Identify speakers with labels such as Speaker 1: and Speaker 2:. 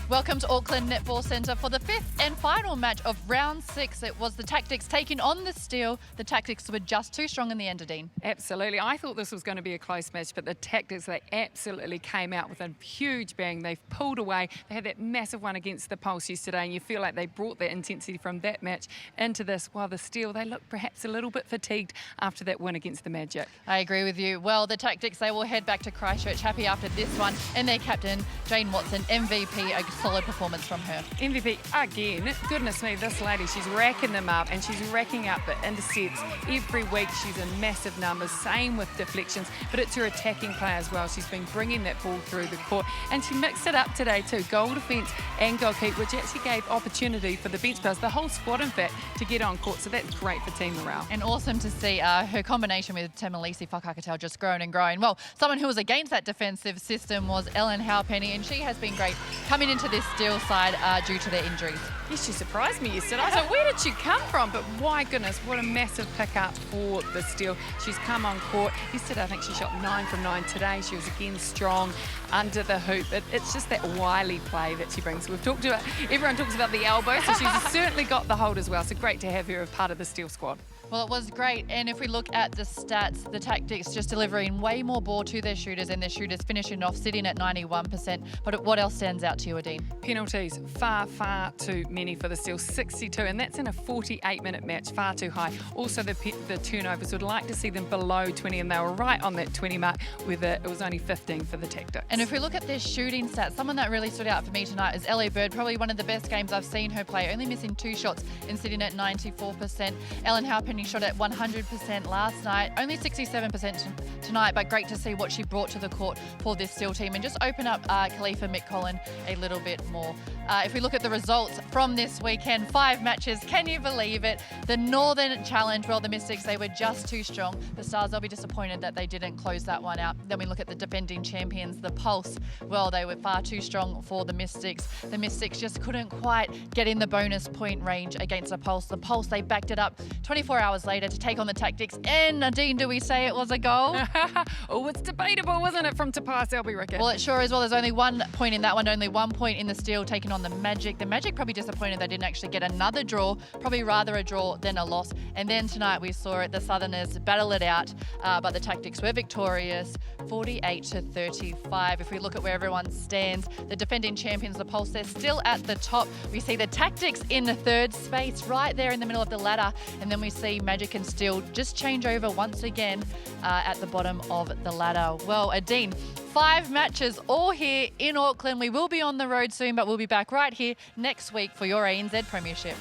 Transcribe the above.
Speaker 1: Welcome to Auckland Netball Centre for the fifth and final match of round 6. It was the Tactix taking on the Steel. The Tactix were just too strong in the end, Dean.
Speaker 2: Absolutely. I thought this was going to be a close match, but the Tactix, they absolutely came out with a huge bang. They've pulled away. They had that massive one against the Pulse yesterday, and you feel like they brought that intensity from that match into this, while the Steel, they look perhaps a little bit fatigued after that win against the Magic.
Speaker 1: I agree with you. Well, the Tactix, they will head back to Christchurch happy after this one, and their captain, Jane Watson, MVP, a solid performance from her.
Speaker 2: MVP again. Goodness me, this lady, she's racking them up, and she's racking up the intercepts every week. She's in massive numbers, same with deflections, but it's her attacking play as well. She's been bringing that ball through the court, and she mixed it up today too. Goal defence and goal keep, which actually gave opportunity for the bench players, the whole squad in fact, to get on court, so that's great for team morale.
Speaker 1: And awesome to see her combination with Tamalisi Whakakatel just growing and growing. Well, someone who was against that defensive system was Ellen Halpenny, and she has been great coming into this Steel side due to their injuries.
Speaker 2: Yes, she surprised me yesterday. I was like, where did she come from? But my goodness, what a massive pickup for the Steel. She's come on court. Yesterday, I think she shot 9 from 9. Today, she was again strong under the hoop. It's just that wily play that she brings. We've talked about, everyone talks about the elbow, so she's certainly got the hold as well. So great to have her as part of the Steel squad.
Speaker 1: Well, it was great, and if we look at the stats, the Tactix just delivering way more ball to their shooters, and their shooters finishing off sitting at 91%. But what else stands out to you, Adine?
Speaker 2: Penalties, far too many for the Steel, 62, and that's in a 48-minute match, far too high. Also, the turnovers, would like to see them below 20, and they were right on that 20 mark, where it was only 15 for the Tactix.
Speaker 1: And if we look at their shooting stats, someone that really stood out for me tonight is Ellie Bird, probably one of the best games I've seen her play, only missing 2 shots and sitting at 94%. Ellen Halpenny shot at 100% last night, only 67% tonight, but great to see what she brought to the court for this Steel team and just open up Khalifa McCollin a little bit more. If we look at the results from this weekend, 5 matches, can you believe it? The Northern Challenge, well, the Mystics, they were just too strong. The Stars, they'll be disappointed that they didn't close that one out. Then we look at the defending champions, the Pulse. Well, they were far too strong for the Mystics. The Mystics just couldn't quite get in the bonus point range against the Pulse. The Pulse, they backed it up 24 hours later to take on the Tactix. And Nadine, do we say it was a goal?
Speaker 2: Oh, it's debatable, wasn't it, from Tapas Albi-Rickett?
Speaker 1: Well, it sure is. Well, there's only 1 point in that one, only 1 point in the Steel taking on the Magic. The Magic probably disappointed they didn't actually get another draw, probably rather a draw than a loss. And then tonight we saw it, the Southerners battle it out, but the Tactix were victorious, 48-35. If we look at where everyone stands, the defending champions, the Pulse, they're still at the top. We see the Tactix in the 3rd space, right there in the middle of the ladder. And then we see Magic and Steel just change over once again at the bottom of the ladder. Well, Adine, 5 matches all here in Auckland. We will be on the road soon, but we'll be back right here next week for your ANZ Premiership.